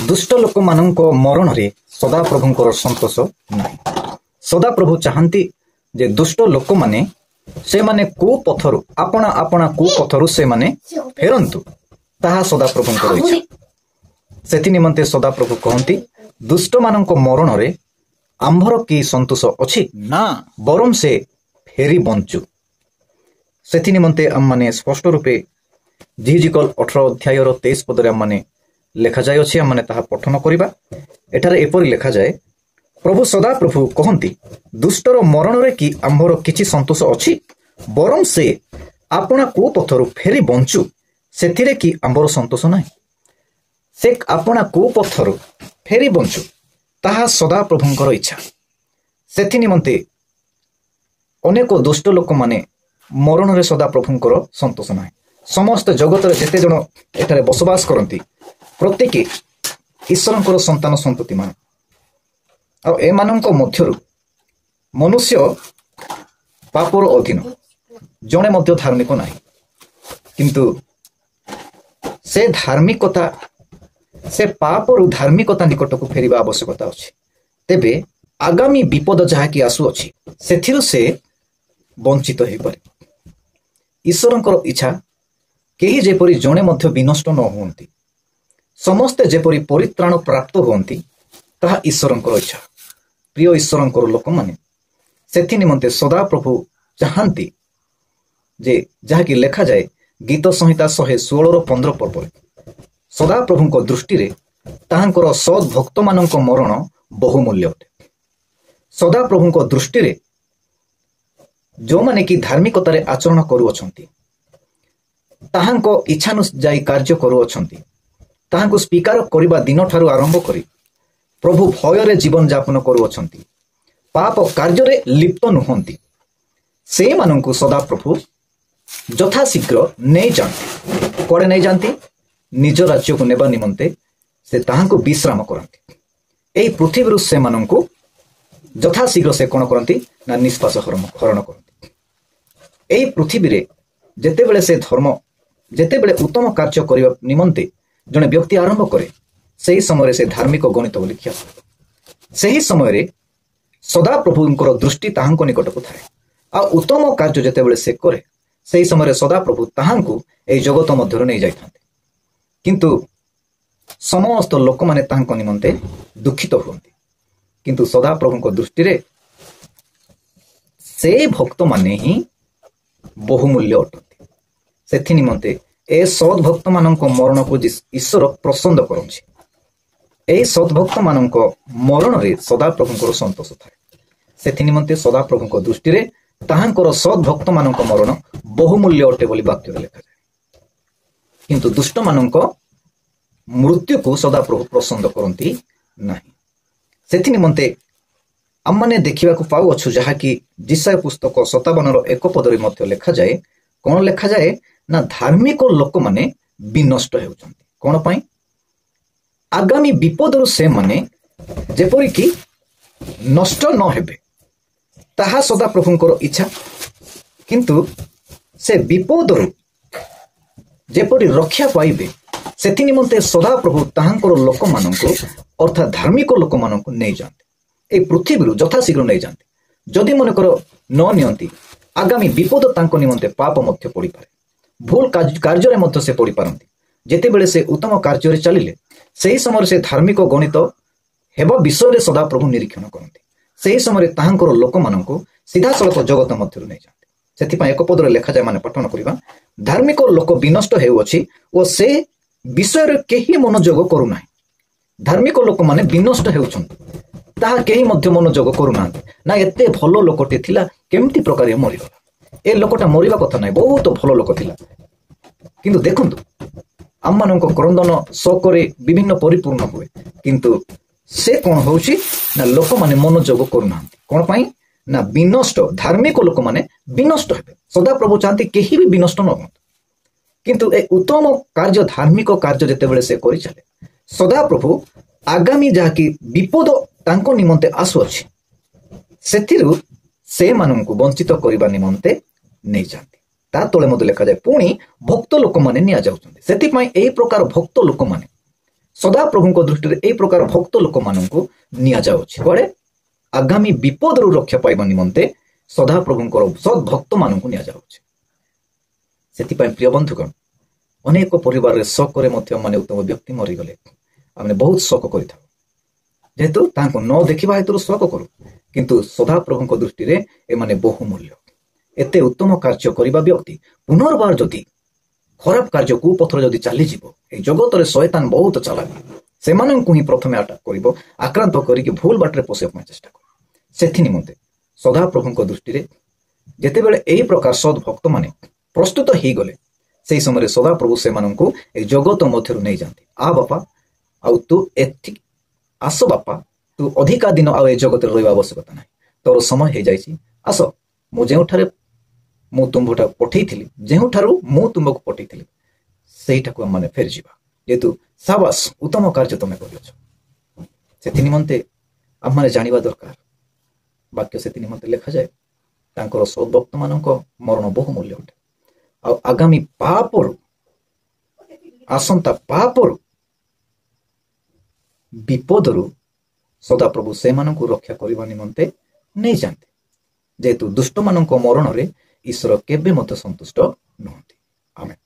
दुष्ट लोक मानक मरण रे सदाप्रभुंकर संतोष नाही। सदाप्रभु चाहती जे दुष्ट लोक माने से माने को पथरु आपना आपना को पथरु से माने फेरंतु ताहा सदाप्रभुंकर इच्छा। सेति निमंते सदाप्रभु कहती दुष्ट मानक मरण रे आंभर की संतोष अछि ना बरम से फेरी बंचु। सेति निमंते आम माने स्पष्ट रूपे जिहिजिकल 18 अध्याय 23 पदरे आम माने लेखा जाय अछि। आम माने ताहा पठन करिबा। एठारे एपरि लेखा जाय प्रभु सदाप्रभु कहती दुष्टर मरण रे कि आंभर किछि संतोष अछि बरम से आपना को पथरु फेरी बंचु सेथिरे कि आंभर संतोष नाही। से आपना को पथरु फेरी बंचु ताहा सदाप्रभुंकर इच्छा। सेथि निमंते अनेक दुष्ट लोक माने मरण रे सदाप्रभुंकर संतोष नाही। समस्त जगत रे जेते जण एठारे बसवास करंती प्रत्येक ईश्वरंकर संतान संतति मान और एमानंक मध्यरु मनुष्य पापर अधीन जणे मध्य धार्मिक नाही। किंतु से धार्मिकता से पापरु धार्मिकता निकटक फेरिबा आवश्यकता अछि। तेबे आगामी विपद जहा कि आसु अछि सेथिरु से वंचित हेइ पारे। ईश्वरंकर इच्छा केही जेपरि जणे मध्य विनष्ट न होंती समस्ते जेपरि परित्राण प्राप्त होंती ताहा ईश्वरंकर इच्छा। प्रिय ईश्वरंकर लोक माने सेथि निमंते सदाप्रभु चाहती जे जहा कि लेखा जाए गीत संहिता 116-15 पद सदाप्रभुंक दृष्टि रे ताहांकर सद भक्त मानक मरण बहुमूल्य अटे। सदाप्रभुंक दृष्टि रे जो माने कि धार्मिकतारे आचरण करूअछंती ताहांको इच्छानुसायी कार्य करूअछंती ताहांको स्वीकार करिबा दिन ठारू आरंभ करी प्रभु भय रे जीवन यापन करूअछंती पाप कार्य रे लिप्त नुहंती से मानंकु सदाप्रभु यथा शीघ्र नै जानती कोडे नै जानती निज राज्य को नेबा निमंते से ताहांको विश्राम करंती। एई पृथ्वीरु से मानंकु यथा शीघ्र से कोन करंती ना निष्पास हरण करंती। एई पृथ्वी रे जेतेबेले से धर्म जेतेबेले उत्तम कार्य करिबा निमंते जने व्यक्ति आरंभ करे सेही समय से धार्मिक गणित बोली ख्या सेही समय सदा प्रभुंकर दृष्टि ताहांको निकटक थाए आ उत्तम कार्य जेतेबेले से करे सेही समय सदा प्रभु ताहांको एई जगत मध्यरु नै जायथांते। किंतु समस्त लोक माने ताहांको निमंते दुखित होंती किंतु सदा प्रभुंको दृष्टि रे से भक्त माने ही बहुमूल्य अटंती। सेथि निमंते ए सद भक्त मानक मरण को ईश्वर पसंद करछि। ए सद भक्त मानक मरण रे सदा प्रभुंकर संतोष थाए। सेथि निमंते सदा प्रभुंको दृष्टि रे ताहांकर सद भक्त मानक मरण बहुमूल्य अटे बोली वाक्य रे लेखा जाय। किंतु दुष्ट मानक मृत्यु को सदा प्रभु पसंद करंती नाही। सेथि निमंते आम माने देखिबा को पाउ अछु जहा कि जिसाय पुस्तक 57 पदरे मध्य लेखा जाए कोन लेखा जाए ना धार्मिक लोक माने विनष्ट हेउचंती कोन पई आगामी विपदरु से माने जेपरि कि नष्ट न हेबे ताहा सदा प्रभुंकर इच्छा। किंतु से विपदरु जेपरि रक्षा पाइबे सेथि निमंते सदा प्रभु ताहांकर लोक माननको अर्थात धार्मिक लोक माननको नै जानते ए पृथ्वीरु यथा शीघ्र नै जानते। जदि मनकर न नियंती आगामी विपद तांको निमंते पाप मध्य पड़ी पारे भूल कार्य रे मध्य से पड़ी पारंती। जेतेबेले से उत्तम कार्य रे चलिले सेही समय से धार्मिक गणित हेबा विषय रे सदा प्रभु निरीक्षण करंती। सेही समय ताहांकर लोक माननको सीधा सड़क जगत मध्यरु नै जानते। सेथि पय एक पदरे लेखा जाय माने पठन करिबा धार्मिक लोक विनष्ट हेउअछि ओ से विषय रे केही मनोयोग करू नाही। धार्मिक लोक माने विनष्ट हेउछंती ताहा केही मध्य मनोयोग करू नांती ना एते भलो लोकटे थिला केमती प्रकार मरिगला ए लोकटा मरिबा कथा नाही बहुत भलो लोक थिला। किंतु देखंतु आम मानक क्रंदन शोकरे विभिन्न परिपूर्ण हुए किंतु से कोन होउछि ना लोक माने मनोयोग करू नांती कोन पई ना विनष्ट धार्मिक लोक माने विनष्ट हेबे। सदा प्रभु चाहती केही भी विनष्ट न हो किंतु ए उत्तम कार्य धार्मिक कार्य जेतेबेले से करि चले सदा प्रभु आगामी जहा कि विपद तांको निमंते आसु अछि सेथिरु से माननकु वंचित करिबा निमंते नै जांती। ता तले मते लेखा जाय पुणी भक्त लोक माने निया जाउछन्ती। सेति पई एई प्रकार भक्त लोक माने ସଦାପ୍ରଭୁଙ୍କ ଦୃଷ୍ଟିରେ ଏହି ପ୍ରକାର ଭକ୍ତ ଲୋକମାନଙ୍କୁ ନିଆଯାଉଛି କୁଆଡ଼େ ଆଗାମୀ ବିପଦରୁ ରକ୍ଷା ପାଇବା ନିମନ୍ତେ ସଦାପ୍ରଭୁଙ୍କର ସଦ୍ଭକ୍ତମାନଙ୍କୁ ନିଆଯାଉଛି। ସେଥିପାଇଁ ପ୍ରିୟ ବନ୍ଧୁଗଣ, ଅନେକ ପରିବାରରେ ଶୋକରେ ମଧ୍ୟ ଉତ୍ତମ ବ୍ୟକ୍ତି ମରିଗଲେ ଆମେ ବହୁତ ଶୋକ କରିଥାଉ, ଯେହେତୁ ତାଙ୍କୁ ନ ଦେଖିବା ହେତୁରୁ ଶୋକ କରୁ। କିନ୍ତୁ ସଦାପ୍ରଭୁଙ୍କ ଦୃଷ୍ଟିରେ ଏମାନେ ବହୁମୂଲ୍ୟ। ଏତେ ଉତ୍ତମ କାର୍ଯ୍ୟ କରିବା ବ୍ୟକ୍ତି ପୁନର୍ବାର ଯଦି ଖରାପ କାର୍ଯ୍ୟ କୁପଥରେ ଯଦି ଚାଲିଯିବ, এই ଜଗତରେ ଶୟତାନ ବହୁତ ଚାଲାକି, ସେମାନଙ୍କୁ ହିଁ ପ୍ରଥମେ ଆଟାକ୍ କରିବ, ଆକ୍ରାନ୍ତ କରିକି ଭୁଲ ବାଟରେ ପଶିବା ପାଇଁ ଚେଷ୍ଟା କରିବ। ସେଥି ନିମନ୍ତେ ସଦାପ୍ରଭୁଙ୍କ ଦୃଷ୍ଟିରେ ଯେତେବେଳେ ଏହି ପ୍ରକାର ସଦ୍ଭକ୍ତମାନେ ପ୍ରସ୍ତୁତ ହେଇଗଲେ, ସେହି ସମୟରେ ସଦାପ୍ରଭୁ ସେମାନଙ୍କୁ ଏହି ଜଗତ ମଧ୍ୟରୁ ନେଇଯାଆନ୍ତି। ବାପା, ଆଉ ତୁ ଏତିକି ଆସ ବାପା, ତୁ ଅଧିକା ଦିନ ଆଉ ଏ ଜଗତରେ ରହିବା ଆବଶ୍ୟକତା ନାହିଁ, ତୋର ସମୟ ହେଇଯାଇଛି, ଆସ ମୁଁ ତୁମ୍ଭଟା ପଠେଇଥିଲି, ଯେଉଁଠାରୁ ମୁଁ ତୁମକୁ ପଠେଇଥିଲି ସେଇଟାକୁ ଆମମାନେ ଫେରିଯିବା। ଯେହେତୁ ସାବାସ, ଉତ୍ତମ କାର୍ଯ୍ୟ ତମେ କରିଅଛ। ସେଥି ନିମନ୍ତେ ଆମମାନେ ଜାଣିବା ଦରକାର, ବାକ୍ୟ ସେଥି ନିମନ୍ତେ ଲେଖାଯାଏ ତାଙ୍କର ସଦ୍ଭକ୍ତମାନଙ୍କ ମରଣ ବହୁମୂଲ୍ୟ ଅଟେ। ଆଉ ଆଗାମୀ ପାପରୁ, ଆସନ୍ତା ପାପରୁ, ବିପଦରୁ ସଦାପ୍ରଭୁ ସେମାନଙ୍କୁ ରକ୍ଷା କରିବା ନିମନ୍ତେ ନେଇଯାଆନ୍ତି। ଯେହେତୁ ଦୁଷ୍ଟମାନଙ୍କ ମରଣରେ ଈଶ୍ୱର କେବେ ମଧ୍ୟ ସନ୍ତୁଷ୍ଟ ନୁହନ୍ତି। ଆମେନ୍।